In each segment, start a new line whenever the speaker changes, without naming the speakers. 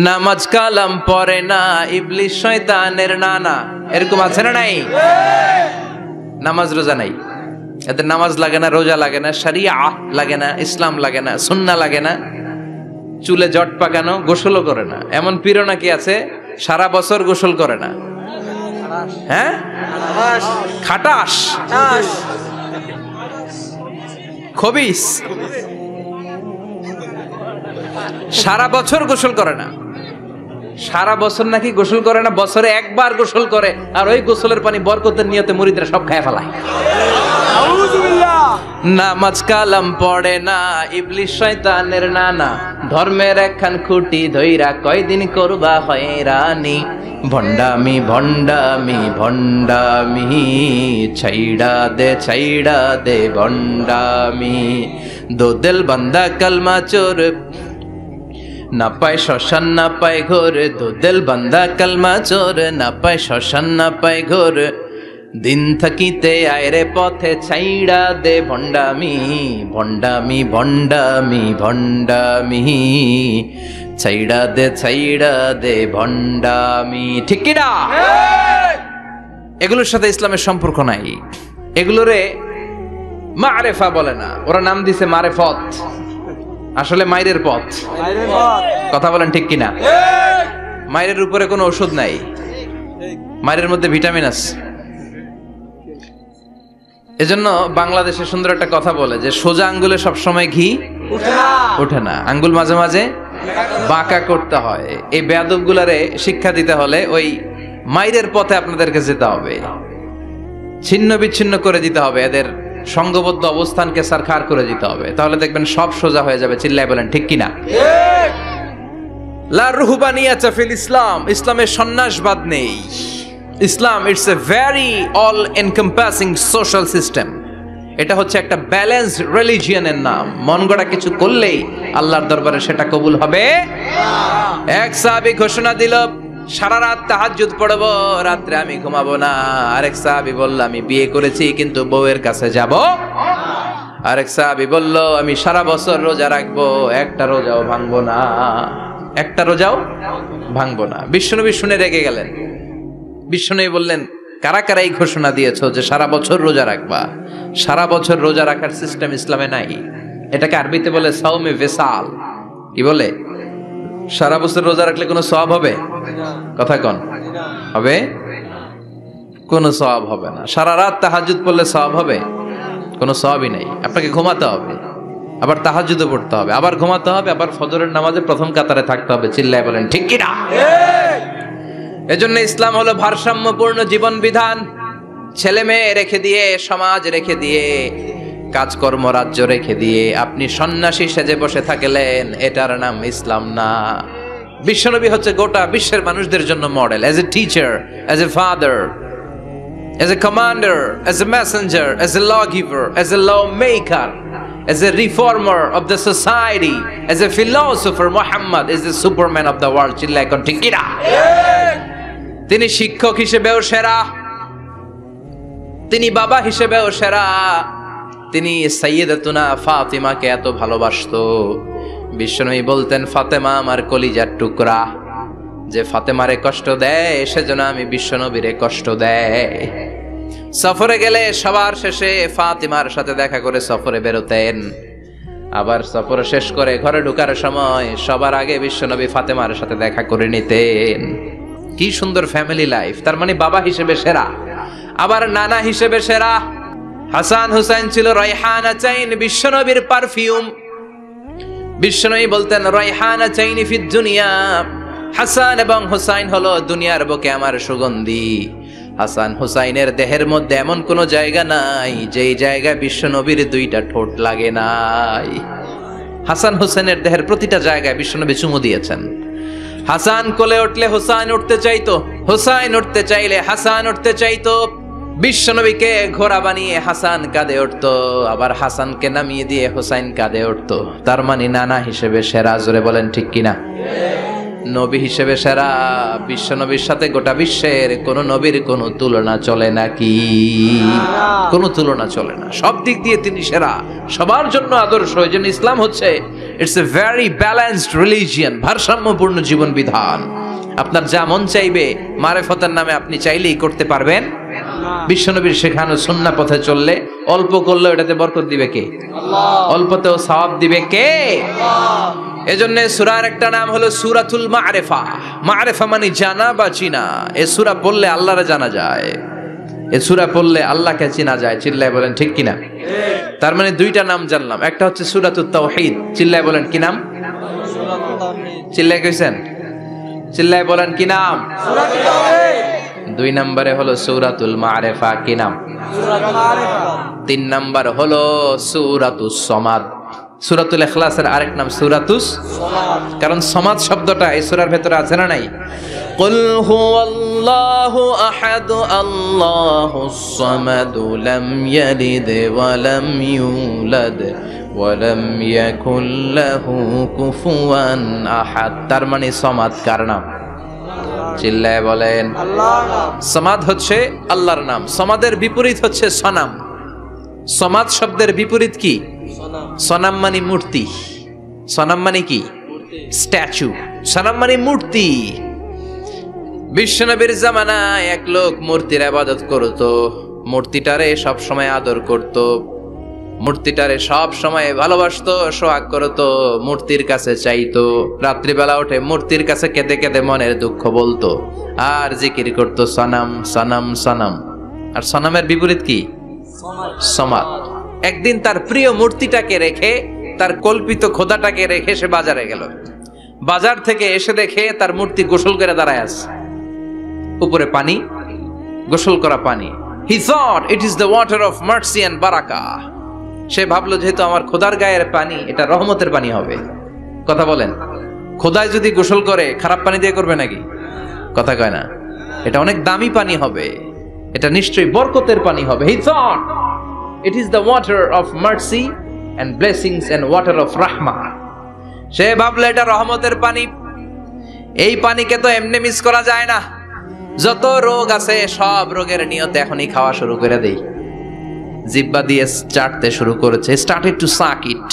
নামাজ কালাম পড়ে না, ইবলিস শয়তানের নানা। এরকম আছে না নাই? নামাজ রোজা নাই, এদের নামাজ লাগে না, রোজা লাগে না, শরিয়া লাগে না, ইসলাম লাগে না, সুন্নাহ লাগে না, চুলে জট পাকানো, গোসলও করে না। এমন পীর নাকি আছে সারা বছর গোসল করে না। হ্যাঁ, খাটাস, খবিস, সারা বছর গোসল করে না। সারা বছর নাকি গোসল করে না, বছরে একবার গোসল করে, আর ওই গোসলের পানি বরকতের নিয়তে মুরিদরা সব খায় ফেলায়। নামাজ কালাম পড়ে না, ইবলিস শয়তানের নানা। ধর্মের একখান খুঁটি ধইরা কয়দিন করবা হয়রানি। ভণ্ডামি ভণ্ডামি ভণ্ডামি, ছাইড়া দে ভণ্ডামি। দো দিল বান্দা কালমা চোর, না পায় শ্মশান না পায় ঘোর। দো দিল বান্দা কালমা চোর, না পায় শ্মশান না পায় ঘোর। দিন থাকিতে আয়রে পথে ছাইড়া দে ভণ্ডামি। ভণ্ডামি ভণ্ডামি ভণ্ডামি, ছাইড়া দে ভণ্ডামি। ঠিক কি না? এগুলোর সাথে ইসলামের সম্পর্ক নাই। এগুলোরে মারেফা বলে না, ওরা নাম দিছে মারেফত, আসলে মাইরের পথ। কথা বলেন ঠিক কিনা? মাইরের উপরে কোনো ওষুধ নাই, মাইরের মধ্যে ভিটামিন আছে। এজন্য বাংলাদেশে সুন্দর একটা কথা বলে যে সোজা আঙ্গুলে সবসময় ঘি ওঠে না, আঙ্গুল মাঝে মাঝে বাঁকা করতে হয়। এই বেয়াদব গুলারে শিক্ষা দিতে হলে ওই মাইরের পথে আপনাদেরকে যেতে হবে, ছিন্ন বিচ্ছিন্ন করে দিতে হবে, এদের সংঘবদ্ধ অবস্থানকে সারখার করে দিতে হবে, তাহলে দেখবেন সব সোজা হয়ে যাবে। চিল্লায় বলেন ঠিক কিনা? লা রুহবানিয়াতা ফিল ইসলাম, ইসলামের সন্ন্যাসবাদ নেই। Islam it's a very all encompassing social system. এটা হচ্ছে একটা ব্যালেন্সড রিলিজিয়নের নাম। মন গড়া কিছু করলেই আল্লাহর দরবারে সেটা কবুল হবে। এক সাহাবী ঘোষণা দিল, সারা রাত তাহাজ্জুদ পড়ব, রাত্রে আমি ঘুমাবো না। আরেক সাহাবী বলল, আমি বিয়ে করেছি কিন্তু বউয়ের কাছে যাব। আরেক সাহাবী বলল, আমি সারা বছর রোজা রাখবো, একটা রোজাও ভাঙবো না, একটা রোজাও ভাঙবো না। বিশ্বনবী শুনে রেগে গেলেন। বিশ্বনবী বললেন, কারা কারা এই ঘোষণা দিয়েছো যে সারা বছর রোজা রাখবা? সারা বছর রোজা রাখার সিস্টেম ইসলামে নাই। এটাকে আরবিতে বলে সাওমে ভিসাল। কি বলে? সারা বছর রোজা রাখলে কোনো সওয়াব হবে? কথা কন, হবে? কোনো সওয়াব হবে না। সারা রাত তাহাজ্জুদ পড়লে সওয়াব হবে? কোনো সওয়াবই নাই। আপনাকে ঘুমাতে হবে, আবার তাহাজ্জুদও পড়তে হবে, আবার ঘুমাতে হবে, আবার ফজরের নামাজে প্রথম কাতারে থাকতে হবে। চিল্লায় বলেন ঠিক কি না? এজন্য ইসলাম হলো ভারসাম্যপূর্ণ জীবন বিধান। ছেলে মেয়ে রেখে দিয়ে, সমাজ রেখে দিয়ে, কাজকর্ম রাজ্য রেখে দিয়ে আপনি সন্ন্যাসী সেজে বসে থাকলেন, এটার নাম ইসলাম না। বিশ্বনবী হচ্ছে গোটা বিশ্বের মানুষদের জন্য model, as a teacher, as a father, as a commander, as a messenger, as a law giver, as a law maker, as a reformer of the society, as a philosopher. Muhammad is the superman of the world. Chillai kon ঠিক কি না? তিনি শিক্ষক হিসেবেও সেরা, তিনি বাবা হিসেবেও সেরা। তিনি সাইয়্যিদাতুনা ফাতিমাকে এত ভালোবাসতো, বিশ্বনবী বলতেন, ফাতেমা আমার কলিজার টুকরা, যে ফাতেমারে কষ্ট দেয় সেজন্য আমি বিশ্বনবীরে কষ্ট দেয়। সফরে গেলে সবার শেষে ফাতিমার সাথে দেখা করে সফরে বেরোতেন, আবার সফর শেষ করে ঘরে ঢোকার সময় সবার আগে বিশ্বনবী ফাতেমার সাথে দেখা করে নিতেন। কি সুন্দর ফ্যামিলি লাইফ। তার মানে বাবা হিসেবে সেরা, আবার নানা হিসেবে সেরা। হাসান হুসাইন ছিল রায়হানা চাইন, বিশ্বনবীর পারফিউম। বিশ্বনবী বলতেন, রায়হানা চাইনি ফিদ দুনিয়া, হাসান এবং হুসাইন হলো দুনিয়ার বুকে আমার সুগন্ধি। হাসান হুসাইনের দেহের মধ্যে এমন কোন জায়গা নাই যেই জায়গায় বিশ্বনবীর দুইটা ঠোঁট লাগে নাই। হাসান হুসাইনের দেহের প্রতিটা জায়গায় বিশ্বনবী চুমু দিয়েছেন। হাসান কোলে উঠলে হুসাইন উঠতে চাইতো, হুসাইন উঠতে চাইলে হাসান উঠতে চাইতো। বিশ্বনবীকে ঘোড়া বানিয়ে হাসান কাঁধে উঠতো, আবার হাসানকে নামিয়ে দিয়ে হুসাইন কাঁধে উঠতো। তার মানে নানা হিসেবে সেরা। জোরে বলেন ঠিক কিনা? নবী হিসেবে সেরা, বিশ্ব নবীর সাথে গোটা বিশ্বের কোন নবীর কোনো তুলনা চলে নাকি? কোনো তুলনা চলে না, সব দিক দিয়ে তিনি সেরা, সবার জন্য আদর্শ। এই জন্য ইসলাম হচ্ছে it's a very balanced religion, ভারসাম্যপূর্ণ জীবন বিধান। আপনার যা মন চাইবে মারেফতের নামে আপনি চাইলেই করতে পারবেন? বিশ্বনবীর শেখানো সুন্নাহ পথে চললে অল্প করলেও এটাতে বরকত দিবে কে? আল্লাহ। অল্পতেও সওয়াব দিবে কে? আল্লাহ। এজন্য সূরার একটা নাম হলো সূরাতুল মা'রিফা। মা'রিফা মানে জানা বা চিনা। এই সূরা পড়লে আল্লাহরে জানা যায়, এই সূরা পড়লে আল্লাহকে চেনা যায়। চিল্লায় বলেন ঠিক কিনা? তার মানে দুইটা নাম জানলাম, একটা হচ্ছে সূরাতুত তাওহীদ। চিল্লায় বলেন কি নাম? সূরাতুত তাওহীদ। চিল্লায় কইছেন? চিল্লায় বলেন কি নাম? সূরাতুত তাওহীদ। দুই নম্বরে হলো সূরাতুল মা'রিফা, কি নাম? সূরাতুল মা'রিফা। তিন নম্বর হলো সূরাতুস সমাদ। সূরাতুল ইখলাসের আরেক নাম সূরাতুস সমাদ, কারণ সমাদ শব্দটা এই সূরার ভেতরে আছে না নাই? কুল হুয়াল্লাহু আহাদ আল্লাহুস সামাদ লাম ইয়ালিদ ওয়া লাম ইউলাদ ওয়া লাম ইয়াকুল লাহু কুফুয়ান আহাদ। তার মানে সমাদ কার নাম? চিল্লায় বলেন আল্লাহর নাম। সমাদ হচ্ছে আল্লাহর নাম। সমাদের বিপরীত হচ্ছে সনাম। সমাদ শব্দের বিপরীত কি? সনাম মানে মূর্তি। সনাম মানে কি? স্ট্যাচু। সনাম মানে মূর্তি। বিশ্বনবীর জামানায় এক লোক মূর্তির ইবাদত করত, মূর্তিটারে সব সময় আদর করত, মূর্তিটারে সব সময় ভালোবাসতো, সোহাগ করত, মূর্তির কাছে চাইতো। রাত্রিবেলা উঠে মূর্তির কাছে কেঁদে কেঁদে মনের দুঃখ বলতো আর জিকির করতো সনাম সনাম সনাম। আর সনামের বিপরীত কি? সমাদ। একদিন তার প্রিয় মূর্তিটাকে রেখে, তার কল্পিত খোদাটাকে রেখে সে বাজারে গেল। বাজার থেকে এসে দেখে তার মূর্তি গোসল করে দাঁড়ায় আছে, উপরে পানি, গোসল করা পানি। He thought it is the water of mercy and barakah. সে ভাবলো যেহেতু আমার খোদার গায়ের পানি, এটা রহমতের পানি হবে। কথা বলেন, খোদায় যদি গোসল করে খারাপ পানি দিয়ে করবে নাকি? কথা কয় না। এটা অনেক দামি পানি হবে, এটা নিশ্চয়ই বরকতের পানি হবে। He thought it is the water of mercy and blessings and water of rahmah. সে ভাবলো এটা রহমতের পানি। এই পানিকে তো এমনি মিস করা যায় না। যত রোগ আছে সব রোগের নিয়তে এখনই খাওয়া শুরু করে দেই। জিহ্বা দিয়ে চাটতে শুরু করেছে। Started to suck it,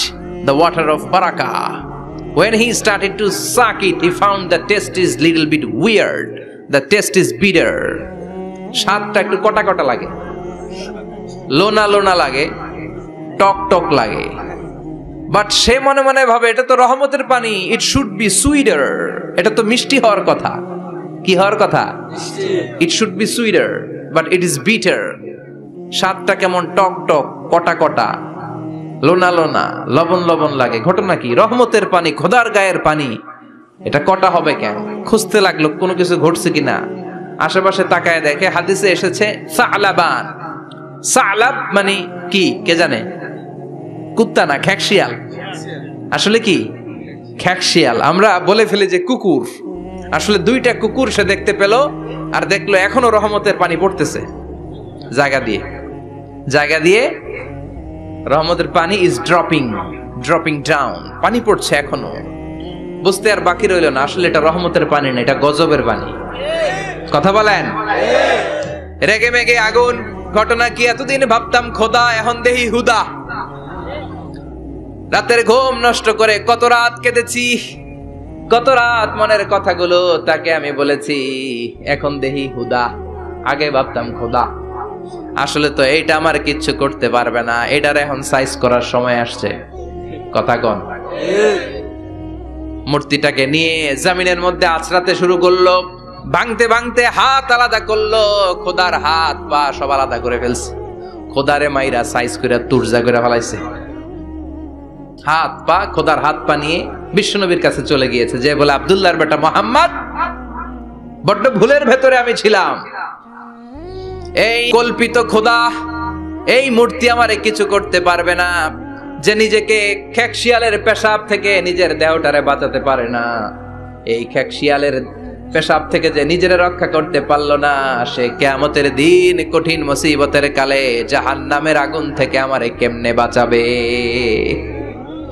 the water of barakah. When he started to suck it, he found the taste is little bit weird. The taste is bitter. স্বাদটা একটু কটা কটা লাগে, লোনা লোনা লাগে, টক টক লাগে। বাট সে মনে মনে ভাবে এটা তো রহমতের পানি, ইট শুড বি সুইটার। এটা তো মিষ্টি হওয়ার কথা। কি হওয়ার কথা? It should be sweeter, but it is bitter. স্বাদটা কেমন টক টক, কটা কটা, লোনা লোনা, লবণ লবণ লাগে। ঘটনা কি? রহমতের পানি, খোদার গায়ের পানি, এটা কটা হবে কেন? খুঁজতে লাগলো কোনো কিছু ঘটছে কিনা। আশেপাশে তাকায় দেখে হাদিসে এসেছে সালাবান। সালাব মানে কি কে জানে? কুত্তা না, খ্যাকশিয়াল। আসলে কি? খ্যাকশিয়াল। আমরা বলে ফেলি যে কুকুর, আসলে দুইটা কুকুর সে দেখতে পেল, আর দেখলো এখনো রহমতের পানি পড়তেছে জায়গা দিয়ে জায়গা দিয়ে। রহমতের পানি ইজ ড্রপিং ডাউন, পানি পড়ছে এখনো। বুঝতে আর বাকি রইল না, আসলে এটা রহমতের পানি না, এটা গজবের পানি। কথা বলেন। রেগে মেগে আগুন। ঘটনা কি? এতদিন ভাবতাম খোদা, এখন দেহি হুদা। রাতের ঘুম নষ্ট করে কত রাত কেঁদেছি, কত রাত মনের কথাগুলো তাকে আমি বলেছি, এখন দেহি হুদা। আগে ভাবতাম খোদা। আসলে তো এইটা আমার কিচ্ছু করতে পারবে না, এটার এখন সাইজ করার সময় আসছে। কথা কন। মূর্তিটাকে নিয়ে জমিনের মধ্যে আছড়াতে শুরু করলো, ভাঙতে ভাঙতে হাত আলাদা করলো, খোদার হাত পা সব আলাদা করে ফেলছে। খোদারে মাইরা সাইজ করে তুরজা করে ফেলাইছে। হাত পা, খোদার হাত পা নিয়ে বিশ্বনবীর কাছে চলে গিয়েছে, যে বলে আব্দুল্লাহর বেটা মোহাম্মদ, বড্ড ভুলের ভেতরে আমি ছিলাম। এই কল্পিত খোদা, এই মূর্তি আমারে কিছু করতে পারবে না। যে নিজেকে খ্যাকশিয়ালের পেশাব থেকে নিজের দেহটারে বাঁচাতে পারে না, এই খ্যাকশিয়ালের পেশাব থেকে যে নিজের রক্ষা করতে পারলো না, সে কিয়ামতের দিন কঠিন মুসিবতের কালে জাহান্নামের আগুন থেকে আমারে কেমনে বাঁচাবে?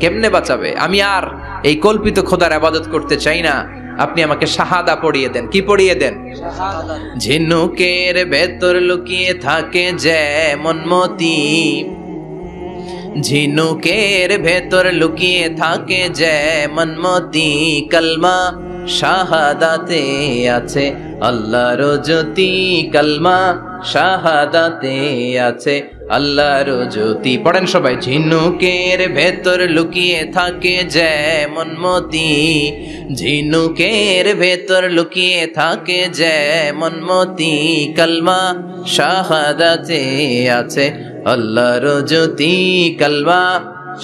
কেমনে বাঁচাবে? আমি আর এই কল্পিত খোদার ইবাদত করতে চাই না। আপনি আমাকে শাহাদা পড়িয়ে দেন। কি পড়িয়ে দেন? ঝিনুকের ভেতর লুকিয়ে থাকে যেমন মতি, ঝিনুকের ভেতর লুকিয়ে থাকে যেমন মতি, কালমা শাহাদাতে আছে আল্লাহর জ্যোতি, কালমা শাহাদাতে আছে আল্লাহর জ্যোতি। পড়েন সবাই। ঝিনুকের ভেতর লুকিয়ে থাকে যেমন মতি, ঝিনুকের ভেতর লুকিয়ে থাকে যেমন মতি, কালমা শাহাদাতে আছে আল্লাহর জ্যোতি, কালমা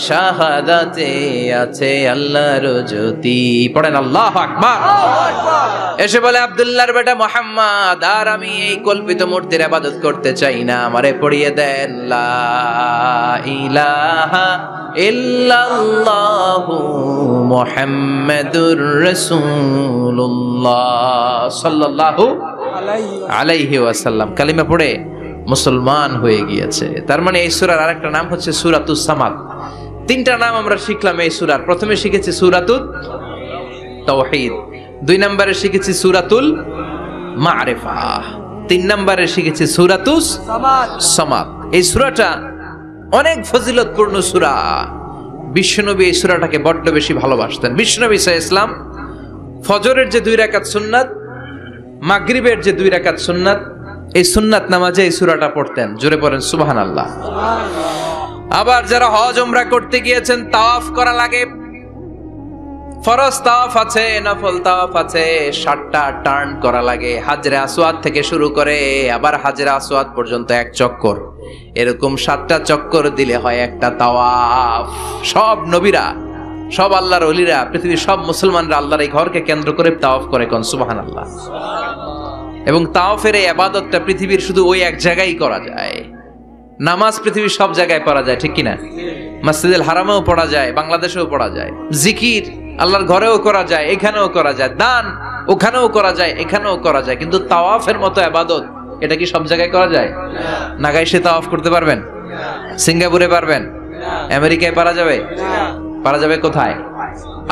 শাহাদাতে আছে আল্লাহর জ্যোতি। পড়েন আল্লাহু আকবার। এসে বলে আব্দুল্লাহর বেটা মুহাম্মদ, আর আমি এই কল্পিত মূর্তির ইবাদত করতে চাই না, আমারে পড়িয়ে দেন লা ইলাহা ইল্লাল্লাহু মুহাম্মাদুর রাসূলুল্লাহ সাল্লাল্লাহু আলাইহি ওয়াসাল্লাম। কালিমা পড়ে মুসলমান হয়ে গিয়েছে। তার মানে এই সূরার আরেকটা নাম হচ্ছে সূরাতুস সামাদ। তিনটা নাম আমরা শিখলাম এই সূরার। প্রথমে শিখেছি সূরাতুত তাওহীদ, 2 নম্বরে শিখেছি সূরাতুল মারিফা, 3 নম্বরে শিখেছি সূরাতুস সামাদ। এই সূরাটা অনেক ফজিলতপূর্ণ সূরা। বিশ্বনবী এই সূরাটাকে বড্ড বেশি ভালোবাসতেন। বিশ্বনবী সাল্লাল্লাহু আলাইহি ওয়াসাল্লাম ফজরের যে 2 রাকাত সুন্নাত, মাগরিবের যে 2 রাকাত সুন্নাত, এই সুন্নাত নামাজে এই সূরাটা পড়তেন। জোরে পড়েন সুবহানাল্লাহ। আবার যারা হজ উমরা করতে গিয়েছেন, তাওয়াফ করা লাগে, ফরজ তাওয়াফ আছে, নফল তাওয়াফ আছে, 7টা টার্ন করা লাগে। হাজরে আসওয়াদ থেকে শুরু করে আবার হাজরে আসওয়াদ পর্যন্ত 1 চক্কর, এরকম 7টা চক্কর দিলে হয় একটা তাওয়াফ। সব নবীরা, সব আল্লাহর ওলিরা, পৃথিবীর সব মুসলমানরা আল্লাহর এই ঘরকে কেন্দ্র করে তাওয়াফ করে। কোন সুবহানাল্লাহ। এবং তাওয়াফের এই ইবাদতটা পৃথিবীর শুধু ওই এক জায়গায় করা যায়। নামাজ পৃথিবীর সব জায়গায় পড়া যায়, ঠিক কিনা? মসজিদুল হারামেও পড়া যায়, বাংলাদেশেও পড়া যায়। জিকির আল্লাহর ঘরেও করা যায়, এখানেও করা যায়। দান ওখানেও করা যায়, এখানেও করা যায়। কিন্তু তাওয়াফের মতো ইবাদত, এটা কি সব জায়গায় করা যায়? নাগাইশে তাওয়াফ করতে পারবেন? সিঙ্গাপুরে পারবেন? আমেরিকায় পারা যাবে? পারা যাবে কোথায়?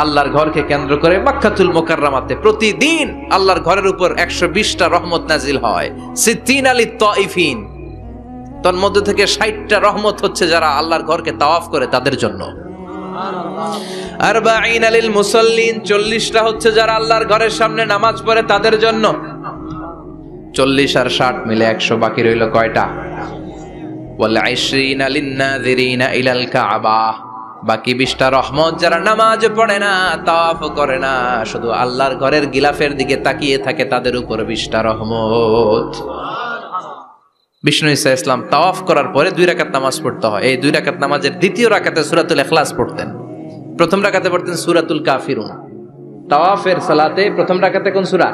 আল্লাহর ঘরকে কেন্দ্র করে মক্কাতুল মুকাররমাতে প্রতিদিন আল্লাহর ঘরের উপর 120টা রহমত নাজিল হয়। সিদ্দিন আলী তাইফিন, তার মধ্যে থেকে 60টা রহমত হচ্ছে যারা আল্লাহর ঘরকে তাওয়াফ করে তাদের জন্য। আরবাঈন লিল মুসাল্লিন, 40টা হচ্ছে যারা আল্লাহর ঘরের সামনে নামাজ পড়ে তাদের জন্য। 40 আর 60 মিলে 100, বাকি রইল কয়টা? ওয়াল 20 লিন নাযিরিনা ইলাল কাবা, বাকি 20টা রহমত যারা নামাজ পড়ে না, তাওয়াফ করে না, শুধু আল্লাহর ঘরের গিলাফের দিকে তাকিয়ে থাকে, তাদের উপর 20টা রহমত। বিষ্ণু ঈসা ইসলাম তাওয়াফ করার পরে 2 রাকাত নামাজ পড়তে হয়। এই 2 রাকাত নামাজের দ্বিতীয় রাকাতে সূরাতুল ইখলাস পড়তেন, প্রথম রাকাতে পড়তেন সূরাতুল কাফিরুন। তাওয়াফের সালাতে প্রথম রাকাতে কোন সূরা?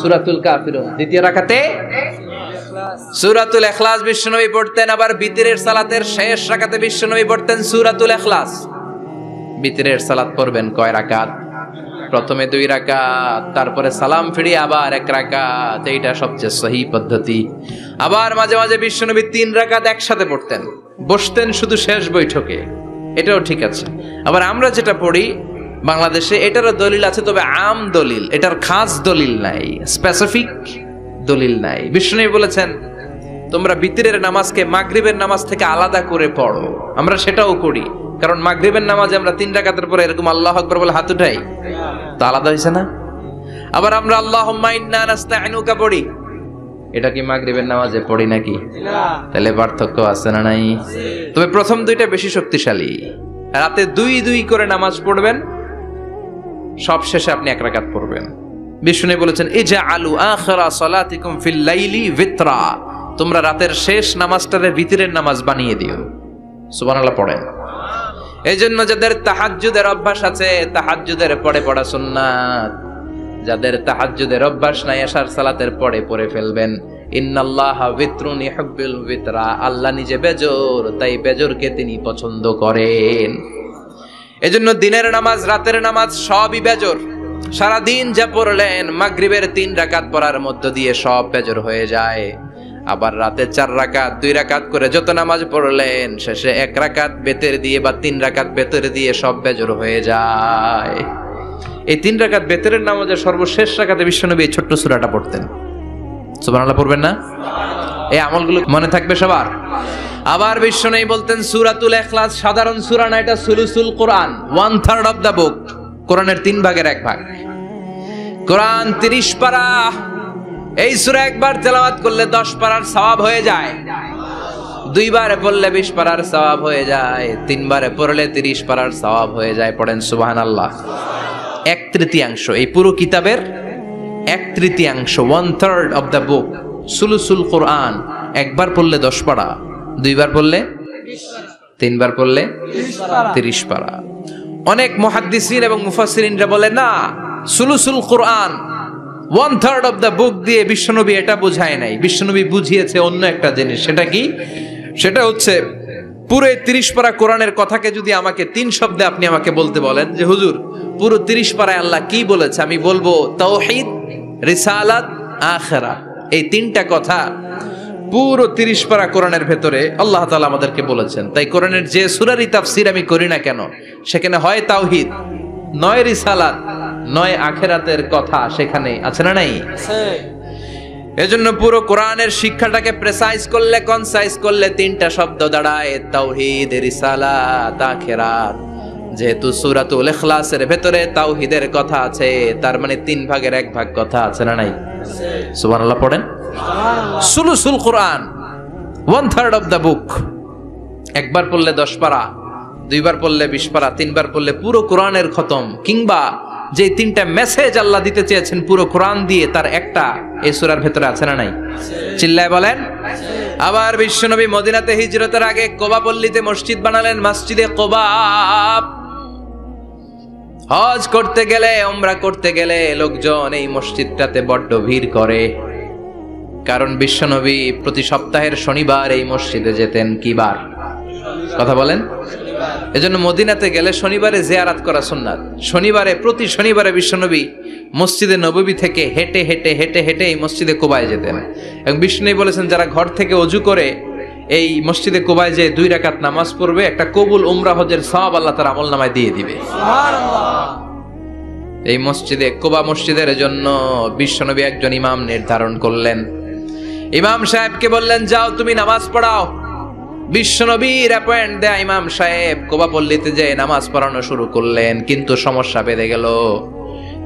সূরাতুল কাফিরুন। দ্বিতীয় রাকাতে সূরাতুল ইখলাস বিশ্বনবী পড়তেন। আবার বিতরের সালাতের শেষ রাকাতে বিশ্বনবী পড়তেন সূরাতুল ইখলাস। বিতরের সালাত পড়বেন কয় রাকাত? প্রথমে 2 রাকাত, তারপরে সালাম ফিরিয়ে আবার 1 রাকাত। এইটা সবচেয়ে সহি পদ্ধতি। আবার মাঝে মাঝে বিশ্বনবী 3 রাকাত একসাথে পড়তেন, বসতেন শুধু শেষ বৈঠকে, এটাও ঠিক আছে। আবার আমরা যেটা পড়ি বাংলাদেশে, এটারও দলিল আছে, তবে আম দলিল, এটার খাস দলিল নাই, স্পেসিফিক দলিল নাই। বিশ্বনবী বলেছেন তোমরা বিতরের নামাজকে মাগরিবের নামাজ থেকে আলাদা করে পড়ো। আমরা সেটাও করি, কারণ মাগরিবের নামাজে আমরা 3 রাকাতের পরে এরকম আল্লাহু আকবার বলে হাত উঠাই, তো আলাদা হইছে না? আবার আমরা আল্লাহুম্মা ইন্না নাস্তাইনুকা পড়ি, এটা কি মাগরিবের নামাজে পড়ি নাকি? তাহলে পার্থক্য আছে না নাই? তবে প্রথম 2টা বেশি শক্তিশালী। রাতে 2 করে নামাজ পড়বেন, সব শেষে আপনি 1 রাকাত পড়বেন। বিষ্ণু বলেছেন ইজআলু আখিরা সালাতিকুম ফিল লাইলি ভিতরা, তোমরা রাতের শেষ নামাজটারে ভিতরের নামাজ বানিয়ে দিও। সুবহানাল্লাহ পড়েন। এইজন্য যাদের তাহাজ্জুদের অভ্যাস আছে, তাহাজ্জুদের পরে পড়া সুন্নাত। যাদের তাহাজ্জুদের অভ্যাস নাই, এশার সালাতের পরে পড়ে ফেলবেন। ইন্নাল্লাহা বিতরুন ইউহিব্বুল বিতরা, আল্লাহ নিজে বেজর, তাই বেজরকে তিনি পছন্দ করেন। এজন্য দিনের নামাজ, রাতের নামাজ সবই বেজর। সারা দিন যা পড়লেন, মাগরিবের 3 রাকাত পড়ার মধ্য দিয়ে সব বেজর হয়ে যায়। আবার রাতে 4 রাকাত, 2 রাকাত করে যত নামাজ পড়লেন, শেষে 1 রাকাত বেতের দিয়ে বা 3 রাকাত বেতের দিয়ে সব বেজর হয়ে যায়। এই 3 রাকাত বেতরের নামাজের সর্বশেষ রাকাতে বিশ্বনবী এই ছোট্ট সূরাটা পড়তেন। সুবহানাল্লাহ পড়বেন না? এই আমলগুলো মনে থাকবে সবার। আবার বিশ্বনবী বলতেন সূরাতুল ইখলাস সাধারণ সূরা না, এটা সুলুসুল কোরআন, 1/3 অফ দা বুক, কোরআনের 3 ভাগের 1 ভাগ। কোরআন 30 পারা, এই সূরা একবার তেলাওয়াত করলে 10 পারার সওয়াব হয়ে যায়, 2 বারে পড়লে 20 পারার সওয়াব হয়ে যায়, 3 বারে পড়লে 30 পারার সওয়াব হয়ে যায়। পড়েন সুবহানাল্লাহ। 1/3 এই পুরো কিতাবের 1/3, 1/3 অফ দা বুক, সুলুসুল কোরআন, একবার পড়লে 10 পারা, 2 বার পড়লে 20 পারা, 3 বার পড়লে 30 পারা। অনেক মুহাদ্দিসিন এবং মুফাসসিরিনরা বলে না, সুলুসুল কোরআন 1/3 অফ দা বুক দিয়ে বিশ্বনবী এটা বুঝায় নাই, বিশ্বনবী বুঝিয়েছে অন্য একটা জিনিস। সেটা কি? সেটা হচ্ছে পুরো 30 পারা কোরআনের কথাকে যদি আমাকে 3 শব্দে আপনি আমাকে বলতে বলেন যে হুজুর পুরো 30 পারায় আল্লাহ কি বলেছে, আমি বলবো তাওহীদ, রিসালাত, আখিরাত। এই 3টা কথা পুরো 30 পারা কোরআনের ভেতরে আল্লাহ তাআলা আমাদেরকে বলেছেন। তাই কোরআনের যে সূরারই তাফসীর আমি করি না কেন, সেখানে হয় তাওহীদ, নয় রিসালাত, নয় আখিরাতের কথা সেখানে আছে না নাই? এজন্য পুরো কোরআনের শিক্ষাটাকে প্রেসাইজ করলে, কনসাইজ করলে 3টা শব্দ দাঁড়ায়, তাওহীদ, রিসালাত, আখিরাত। যেহেতু সূরাতুল ইখলাসের ভেতরে তাওহীদের কথা আছে, তার মানে 3 ভাগের 1 ভাগ কথা আছে না নাই? সুবহানাল্লাহ পড়েন। সুলুসুল কোরআন 1/3 অফ দা বুক, একবার পড়লে 10 পারা, 2 বার পড়লে 20 পারা, 3 বার পড়লে পুরো কোরআনের খতম। কিংবা যে 3টা মেসেজ আল্লাহ দিতে চেয়েছেন পুরো কোরআন দিয়ে, তার একটা এই সূরার ভেতরে আছে না নাই? চিল্লায় বলেন। আবার বিশ্বনবী মদিনাতে হিজরতের আগে কোবা পল্লীতে মসজিদ বানালেন, মসজিদে কোবা। হজ করতে গেলে, উমরা করতে গেলে লোকজন এই মসজিদটাতে বড্ড ভিড় করে, কারণ বিশ্বনবী প্রতি সপ্তাহের শনিবার এই মসজিদে যেতেন। কি বার? কথা বলেন। এজন্য মদিনাতে গেলে শনিবারে জিয়ারাত করা সুন্নাত। শনিবারে, প্রতি শনিবারে বিশ্বনবী মসজিদে নববী থেকে হেঁটে হেঁটে হেঁটে হেঁটে এই মসজিদে কোবায় যেতেন। এবং বিশ্বনবী বলেছেন যারা ঘর থেকে ওযু করে এই মসজিদে কোবায় যে 2 রাকাত নামাজ পড়বে, একটা কবুল উমরা হজের সওয়াব আল্লাহ তার আমলনামায় দিয়ে দিবে। সুবহানাল্লাহ। এই মসজিদে কোবা মসজিদের জন্য বিশ্বনবী একজন ইমাম নির্ধারণ করলেন। ইমাম সাহেবকে বললেন যাও তুমি নামাজ পড়াও। বিশ্বনবীর অ্যাপয়েন্ট দেয়া ইমাম সাহেব কোবা পল্লীতে যে নামাজ পড়ানো শুরু করলেন, কিন্তু সমস্যা বেঁধে গেল।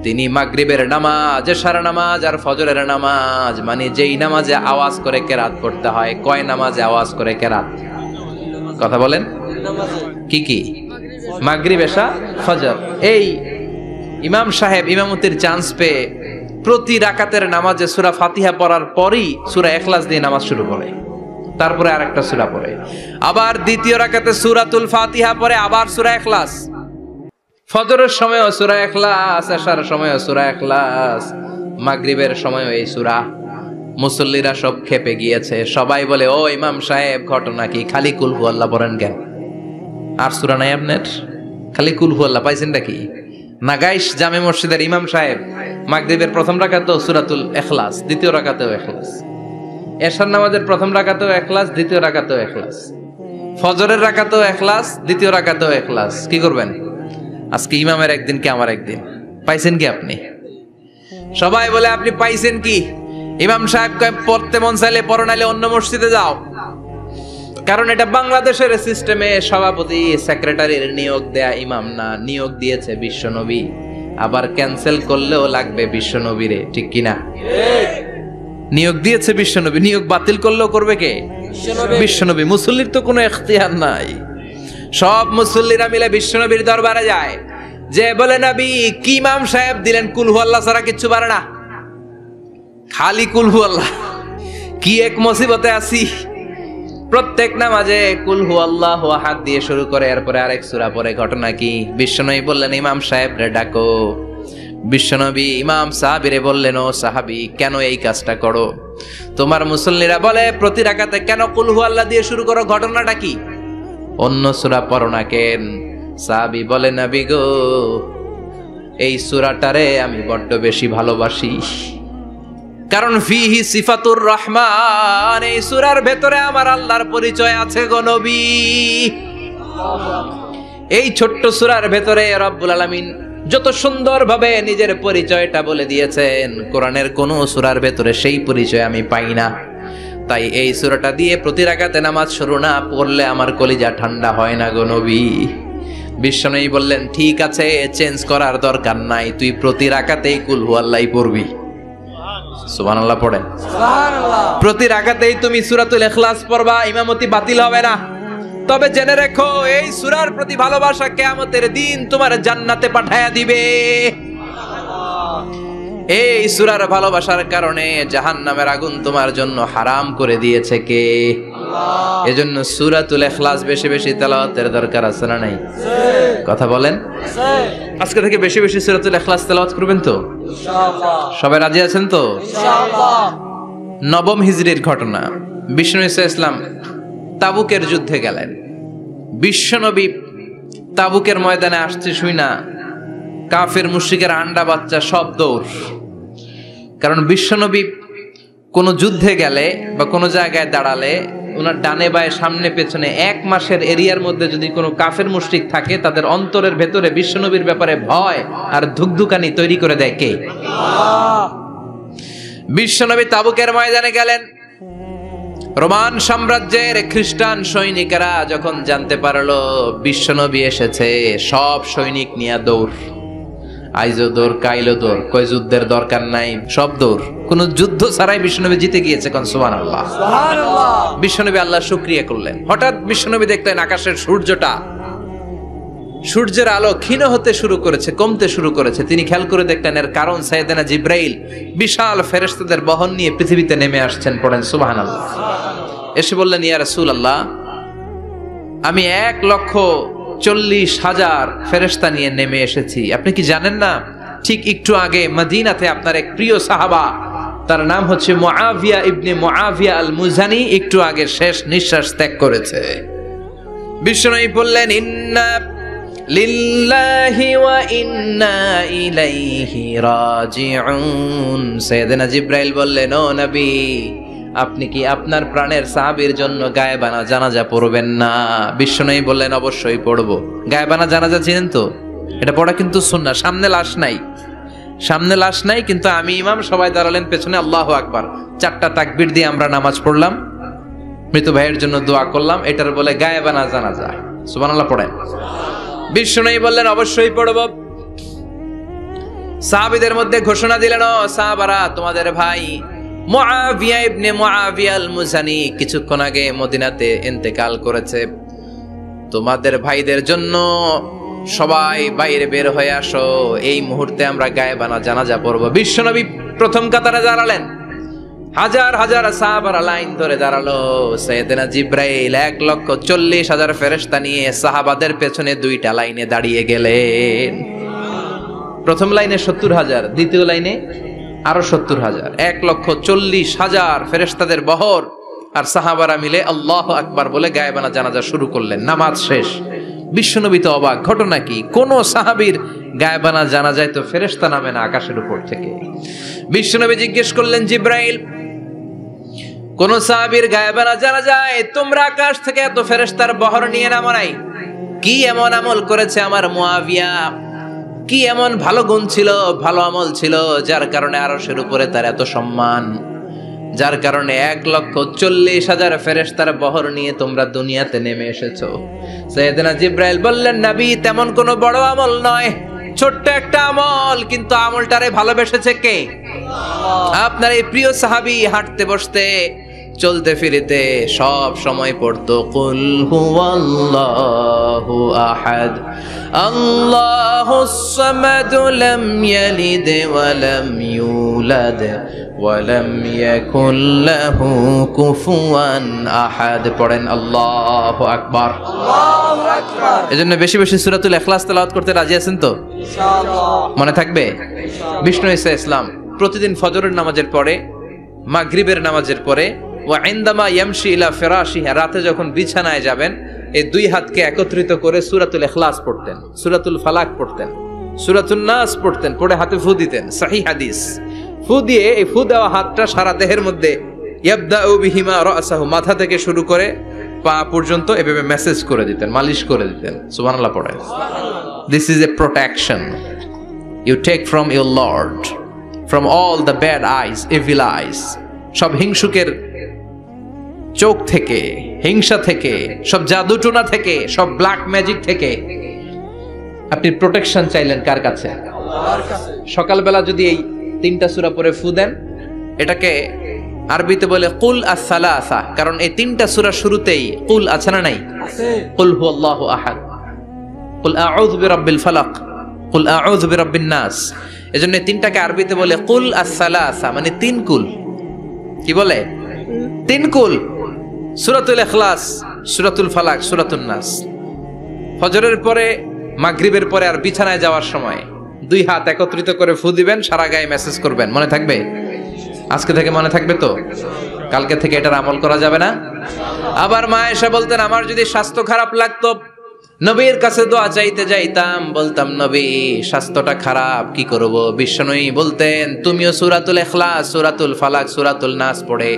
তিনি মাগরিবের নামাজ, এশার নামাজ আর ফজরের নামাজ, মানে যেই নামাজে আওয়াজ করে কেরাত পড়তে হয়, কয় নামাজে আওয়াজ করে কেরাত? কথা বলেন। কি কি? মাগরিব, এশা, ফজর। এই ইমাম সাহেব ইমামতির চান্স পেয়ে প্রতি রাকাতের নামাজে সূরা ফাতিহা পড়ার পরই সূরা ইখলাস দিয়ে নামাজ শুরু করে, তারপরে আরেকটা সূরা পড়ে, আবার দ্বিতীয় রাকাতে সূরাতুল ফাতিহা পড়ে, আবার সূরা ইখলাস। ফজরের সময়ও সূরা ইখলাস, এশার সময়ও সূরা ইখলাস, মাগরিবের সময়ও এই সূরা। মুসল্লিরা সব খেপে গিয়েছে, সবাই বলে ও ইমাম সাহেব ঘটনা কি, খালি কুল হু আল্লাহ পড়েন কেন? আর সূরা নাই আপনার? খালি কুল হু আল্লাহ পাইছেন নাকি? নাগাইশ জামে মসজিদের ইমাম সাহেব মাগরিবের প্রথম রাকাতেও সূরাতুল ইখলাস, দ্বিতীয় রাকাতেও ইখলাস, এশার নামাজের প্রথম রাকাতেও ইখলাস, দ্বিতীয় রাকাতেও ইখলাস, ফজরের রাকাতেও ইখলাস, দ্বিতীয় রাকাতেও ইখলাস। কি করবেন? আজকে ইমামের একদিন কি আমার একদিন। পাইছেন কি আপনি? সবাই বলে আপনি পাইছেন কি? ইমাম সাহেব কয় পড়তে মন চাইলে পড়ো, নাইলে অন্য মসজিদে যাও। কারণ এটা বাংলাদেশের সিস্টেমে সভাপতি সেক্রেটারির নিয়োগ দেয়া ইমাম না, নিয়োগ দিয়েছে বিশ্বনবী। আবার ক্যান্সেল করলেও লাগবে বিশ্বনবীরে, ঠিক কিনা? নিয়োগ দিয়েছে বিশ্বনবী, নিয়োগ বাতিল করলেও করবে কে? বিশ্বনবী। মুসল্লির তো কোনো ইখতিয়ার নাই। সব মুসল্লিরা মিলে বিশ্বনবীর দরবারে যায়, যে বলে নবী কি ইমাম সাহেব দিলেন, কুল হু আল্লাহ ছাড়া কিচ্ছু পারে না, খালি কুল হু আল্লাহ। কি এক মুসিবতে আছি, প্রত্যেক নামাজে কুল হু আল্লাহু আহাদ দিয়ে শুরু করে, এরপরে আরেক সূরা পড়ে। ঘটনা কি? বিশ্বনবী বললেন ইমাম সাহেব রে ডাকো। বিশ্বনবী ইমাম সাহাবীরে বললেন ও সাহাবী কেন এই কাজটা করো? তোমার মুসল্লিরা বলে প্রতি রাকাতে কেন কুল হু আল্লাহ দিয়ে শুরু করো, ঘটনাটা কি? অন্য সূরা পড়ো না কেন? সাহাবী বলে নবী গো এই সূরাটারে আমি বড্ড বেশি ভালোবাসি, কারণ ফিহি সিফাতুর রহমান, এই সূরার ভেতরে আমার আল্লাহর পরিচয় আছে গো নবী। এই ছোট্ট সূরার ভেতরে রব্বুল আলামিন যত সুন্দরভাবে নিজের পরিচয়টা বলে দিয়েছেন, কোরআনের কোন সূরার ভেতরে সেই পরিচয় আমি পাই না। তাই এই সূরাটা দিয়ে প্রতি রাকাতে নামাজ শুরু না পড়লে আমার কলিজা ঠান্ডা হয় না গো নবী। বিশ্বনবী বললেন, ঠিক আছে, চেঞ্জ করার দরকার নাই, তুই প্রতি রাকাতেই কুল হুয়াল্লাহ পড়বি। সুবহানাল্লাহ পড়েন। সুবহানাল্লাহ। প্রতি রাকাতেই তুমি সূরাতুল ইখলাস পড়বা, ইমামতি বাতিল হবে না। তবে জেনে রেখো, এই সূরার প্রতি ভালোবাসা কিয়ামতের দিন তোমার জান্নাতে পাঠায়া দিবে। এই সূরার ভালোবাসার কারণে জাহান্নামের আগুন তোমার জন্য হারাম করে দিয়েছে কে? আল্লাহ। এজন্য সূরাতুল ইখলাস বেশি বেশি তেলাওয়াতের দরকার আছে না নাই? কথা বলেন। আজকে থেকে বেশি বেশি সূরাতুল ইখলাস তেলাওয়াত করবেন তো ইনশাআল্লাহ? সবাই রাজি আছেন তো ইনশাআল্লাহ? নবম হিজরির ঘটনা, বিষ্ণু ইসলাম তাবুকের যুদ্ধে গেলেন। বিশ্বনবী তাবুকের ময়দানে আসছে শুই না কাফের মুশরিকের আন্ডা বাচ্চা সব দৌড়। কারণ বিশ্বনবী কোন যুদ্ধে গেলে বা কোনো জায়গায় দাঁড়ালে ওনার ডানে বায়ে সামনে পেছনে 1 মাসের এরিয়ার মধ্যে যদি কোনো কাফের মুশরিক থাকে, তাদের অন্তরের ভেতরে বিশ্বনবীর ব্যাপারে ভয় আর ধুকধুকানি তৈরি করে দেয় কে? আল্লাহ। বিশ্বনবী তাবুকের ময়দানে গেলেন। রোমান সাম্রাজ্যের খ্রিস্টান সৈনিকেরা যখন জানতে পারলো বিশ্বনবী এসেছে, সব সৈনিক নিয়ে দৌড়। আইজো দৌড়, কাইলো দৌড়, কই যুদ্ধের দরকার নাই, সব দৌড়। কোন যুদ্ধ ছাড়াই বিশ্বনবী জিতে গিয়েছে। কোন সুবহানাল্লাহ। সুবহানাল্লাহ। বিশ্বনবী আল্লাহর শুকরিয়া করলেন। হঠাৎ বিশ্বনবী দেখলেন আকাশের সূর্যের আলো ক্ষীণ হতে শুরু করেছে, কমতে শুরু করেছে। তিনি খেয়াল করে দেখলেন এর কারণ সাইয়েদনা জিব্রাইল বিশাল ফেরেশতাদের বহন নিয়ে পৃথিবীতে নেমে আসছেন। পড়েন সুবহানাল্লাহ। এসে বললেন, ইয়া রাসূলুল্লাহ, আমি 1,40,000 ফেরেশতা নিয়ে নেমে এসেছি। আপনি কি জানেন না, ঠিক একটু আগে মদিনাতে আপনার এক প্রিয় সাহাবা, তার নাম হচ্ছে মুআবিয়া ইবনে মুআবিয়া আল মুজানি, একটু আগে শেষ নিঃশ্বাস ত্যাগ করেছে। বিশ্বনবী বললেন, ইন্না লিল্লাহি ওয়া ইন্না ইলাইহি রাজিউন। সাইয়েদনা জিব্রাইল বললেন, ও নবী, আপনি কি আপনার প্রাণের সাহাবীর জন্য গায়েবানা জানাজা পড়বেন না? বিশ্বনবী বললেন, অবশ্যই পড়ব। গায়েবানা জানাজা চিনেন তো? এটা পড়া কিন্তু সুন্নাহ। সামনে লাশ নাই, কিন্তু আমি ইমাম, সবাই দাঁড়ালেন পেছনে, আল্লাহু আকবার, 4টা তাকবীর দিয়ে আমরা নামাজ পড়লাম, মৃত ভাইয়ের জন্য দোয়া করলাম। এটার বলে গায়েবানা জানাজা। সুবহানাল্লাহ পড়েন। বিশ্বনবী বললেন, অবশ্যই পড়ব। সাহাবীদের মধ্যে ঘোষণা দিলেন, ও সাহাবারা, তোমাদের ভাই মুআবিয়া ইবনে মুআবিয়া আল মুজানি কিছুক্ষণ আগে মদিনাতে ইন্তেকাল করেছে। তোমাদের ভাইদের জন্য সবাই বাইরে বের হয়ে আসো, এই মুহূর্তে আমরা গায়েবানা জানাজা পড়ব। বিশ্বনবী প্রথম কাতারে দাঁড়ালেন, হাজার হাজার সাহাবারা লাইন ধরে দাঁড়ালো। সাইয়েদনা জিব্রাইল 1,40,000 ফেরেশতা নিয়ে সাহাবাদের পেছনে 2টা লাইনে দাঁড়িয়ে গেলেন। প্রথম লাইনে 70,000, দ্বিতীয় লাইনে আরো 70,000, 1,40,000 ফেরেশতাদের বহর। আর সাহাবারা মিলে আল্লাহু আকবার বলে গায়েবানা জানাজা শুরু করলেন। নামাজ শেষ। বিশ্বনবী তো অবাক, ঘটনা কি? কোন সাহাবীর গায়েবানা জানাজায় তো ফেরেশতা নামে না আকাশের উপর থেকে। বিশ্বনবী জিজ্ঞেস করলেন, জিব্রাইল, কোন সাহাবীর গায়েবানা জানাজায় তোমরা আকাশ থেকে এত ফেরেশতার বহর নিয়ে নামো নাই? কি এমন আমল করেছে আমার মুআবিয়া? কি এমন ভালো গুণ ছিল, ভালো আমল ছিল, যার কারণে আরশের উপরে তার এত সম্মান, যার কারণে 1,40,000 ফেরেশতার বহর নিয়ে তোমরা দুনিয়াতে নেমে এসেছো? সাইয়েদনা জিব্রাইল বললেন, নবী, তেমন কোনো বড় আমল নয়, ছোট্ট একটা আমল, কিন্তু আমলটারে ভালোবেসেছে কে? আল্লাহ। আপনার এই প্রিয় সাহাবী হাঁটতে বসতে চলতে ফিরিতে সব সময় পড়তো, কুল হুয়াল্লাহু আহাদ, আল্লাহুস সামাদ, লাম ইয়ালিদ ওয়া লাম ইউলাদ ওয়া লাম ইয়াকুল লাহু কুফুয়ান আহাদ। পড়েন আল্লাহু আকবার। আল্লাহু আকবার। এজন্য বেশি বেশি সূরাতুল ইখলাস তেলাওয়াত করতে রাজি আছেন তো ইনশাআল্লাহ? মনে থাকবে। বিষ্ণু ইসলাম প্রতিদিন ফজরের নামাজের পরে, মাগরিবের নামাজের পরে, ওয়া ইনদামা ইয়ামশি ইলা ফিরাশিহি, রাতে যখন বিছানায় যাবেন, এই 2 হাতকে একত্রিত করে সূরাতুল ইখলাস পড়তেন, সূরাতুল ফালাক পড়তেন, সূরাতুন নাস পড়তেন, পড়ে হাতে ফু দিতেন। সহিহ হাদিস। ফু দিয়ে এই ফু দেওয়া হাতটা সারা দেহের মধ্যে ইয়াবদাউ বিহিমা রাসাহু, মাথা থেকে শুরু করে পা পর্যন্ত এভাবে মেসেজ করে দিতেন, মালিশ করে দিতেন। সুবহানাল্লাহ পড়েন। This is a protection. You take from your lord, from all the bad eyes, evil eyes, সব হিংসুকের চোখ থেকে, হিংসা থেকে, সব জাদুটোনা থেকে, সব ব্ল্যাক ম্যাজিক থেকে আপনি প্রোটেকশন চাইলেন কার কাছে? সকালবেলা যদি এই 3টা সূরা পড়ে ফু দেন, এটাকে আরবিতে বলে কুল আস-সালাসা, কারণ এই 3টা সূরা শুরুতেই কুল আছে না নাই? কুল হুয়াল্লাহু আহাদ, কুল আউযু বিরাব্বিল ফালাক, কুল আউযু বিরাব্বিন নাস। এজন্য এই 3টাকে আরবিতে বলে কুল আস-সালাসা, মানে 3 কুল। কি বলে? 3 কুল। সূরাতুল ইখলাস, সূরাতুল ফালাক, সূরাতুন নাস। ফজরের পরে, মাগরিবের পরে আর বিছানায় যাওয়ার সময় 2 হাত একত্রিত করে ফু দিবেন, সারা গায়ে মেসেজ করবেন। মনে থাকবে? আজকে থেকে মনে থাকবে তো? কালকে থেকে এটার আমল করা যাবে না? আবার মা এসে বলতেন, আমার যদি স্বাস্থ্য খারাপ লাগতো, নবীর কাছে দোয়া চাইতে যাইতাম, বলতাম নবী স্বাস্থ্যটা খারাপ, কি করব? বিশ্বনবী বলতেন, তুমিও সূরাতুল ইখলাস, সূরাতুল ফালাক, সূরাতুল নাস পড়ে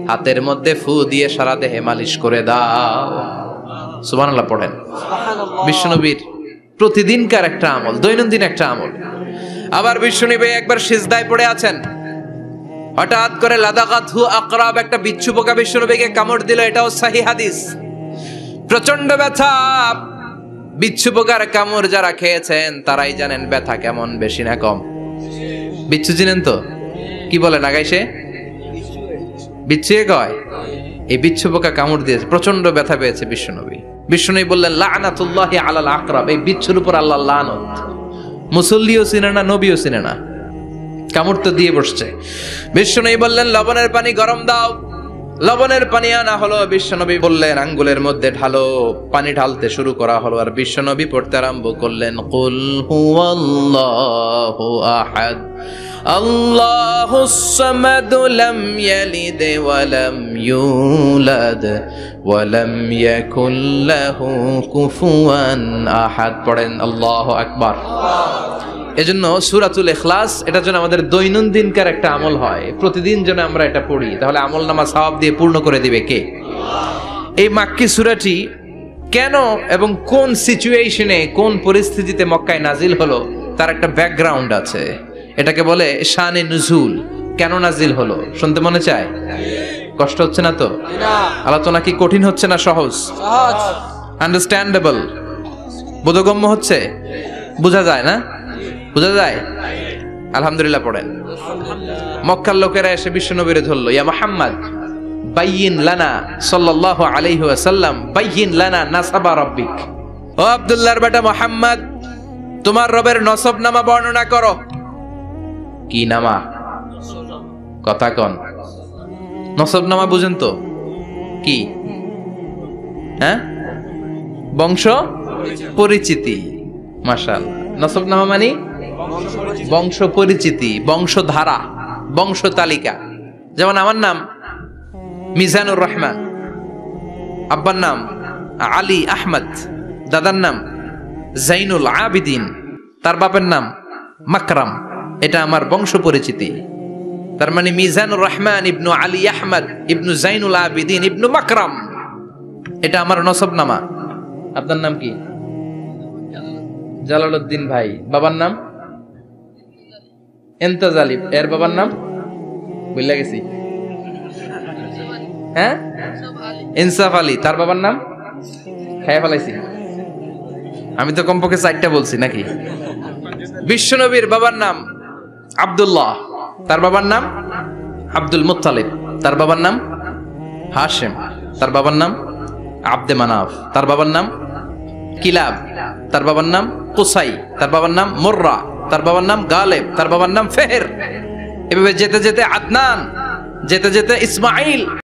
হাতের মধ্যে ফু দিয়ে সারা দেহে মালিশ করে দাও। সুবহানাল্লাহ পড়েন। বিশ্বনবীর প্রতিদিনকার একটা আমল, দৈনন্দিন একটা আমল। আবার বিশ্বনবী একবার সিজদায় পড়ে আছেন, হঠাৎ করে লাদাগাতহু আকরাব, একটা বিচ্ছু পোকা বিশ্বনবীকে কামড় দিল। এটাও সহিহ হাদিস। প্রচন্ড ব্যথা। বিচ্ছু পোকার কামড় যারা খেয়েছেন তারাই জানেন ব্যথা কেমন, বেশি না কম? বিচ্ছু চিনেন তো? কি বলেন আগাইছে? বিচ্ছু কয়? এই বিচ্ছু পোকা কামড় দিয়েছে, প্রচন্ড ব্যথা পেয়েছে বিশ্বনবী। বিশ্বনবী বললেন, লাআনাতুল্লাহি আলাল আকরাব, এই বিচ্ছুর উপর আল্লাহর লানত। মুসল্লিও চিনে না, নবীও চিনে না, কামড় তো দিয়ে বসছে। বিশ্বনবী বললেন, লবণের পানি গরম দাও। লবণের পানি আনা হলো। বিশ্বনবী বললেন, আঙ্গুলের মধ্যে ঢালো। পানি ঢালতে শুরু করা হলো, আর বিশ্বনবী পড়তে আরম্ভ করলেন, কুল হুয়াল্লাহু আহাদ, আল্লাহুস সামাদ, লাম ইয়ালিদ ওয়া লাম ইউলাদ ওয়া লাম ইয়াকুল লাহু কুফুয়ান আহাদ। পড়েন আল্লাহু আকবার। এজন্য সূরাতুল ইখলাস, এটার জন্য আমাদের দৈনন্দিনকার একটা আমল হয়, প্রতিদিন যেন আমরা এটা পড়ি, তাহলে আমল নামা সওয়াব দিয়ে পূর্ণ করে দিবে কে? এই মাক্কি সূরাটি কেন এবং কোন সিচুয়েশনে, কোন পরিস্থিতিতে মক্কায় নাজিল হলো তার একটা ব্যাকগ্রাউন্ড আছে। এটাকে বলে শানে নুজুল। কেন নাজিল হলো শুনতে মনে চায়? কষ্ট হচ্ছে না তো? আলোচনা কি কঠিন হচ্ছে না সহজ? আন্ডারস্ট্যান্ডেবল, বোধগম্য হচ্ছে? বোঝা যায় না? বোঝা যায়? আলহামদুলিল্লাহ পড়েন। মক্কার লোকেরা এসে বিশ্বনবীরে ধরলো, ইয়া মুহাম্মদ বাইয়িন লানা সাল্লাল্লাহু আলাইহি ওয়াসাল্লাম, বাইয়িন লানা নাসাবা রাব্বিক। ও আব্দুল্লাহর বেটা মুহাম্মদ, তোমার রবের নসবনামা বর্ণনা করো। কি নামা? কথা কন। নসবনামা বুঝেন তো? কি? হ্যাঁ, বংশ পরিচিতি। মাশাআল্লাহ। নসবনামা মানে বংশ পরিচিতি, বংশধারা, বংশ তালিকা। যেমন আমার নাম মিজানুর রহমান, আব্বার নাম আলী আহমদ, দাদার নাম জাইনুল আবিদিন, তার বাপের নাম মাকরাম। এটা আমার বংশ পরিচিতি। তার মানে মিজানুর রহমান ইবনু আলী আহমদ ইবনু জাইনুল আবিদিন ইবনু মাকরাম, এটা আমার নসবনামা। আপনার নাম কি? জালালউদ্দিন ভাই। বাবার নাম এন্তাজালি, এর বাবার নাম বুঝলা গেছি। হ্যাঁ, ইনসাফ আলী, তার বাবার নাম খেয়ে ফেলাইছি। আমি তো কমপক্ষে 4টা বলছি নাকি? বিশ্বনবীর বাবার নাম আব্দুল্লাহ, তার বাবার নাম আব্দুল মুত্তালিব, তার বাবার নাম হাশেম, তার বাবার নাম আব্দে মানাফ, তার বাবার নাম কিলাব, তার বাবার নাম কুসাই, তার বাবার নাম মুররা, তার বাবার নাম গালেব, তার বাবার নাম ফেহের। এভাবে যেতে যেতে আদনান, যেতে যেতে ইসমাইল।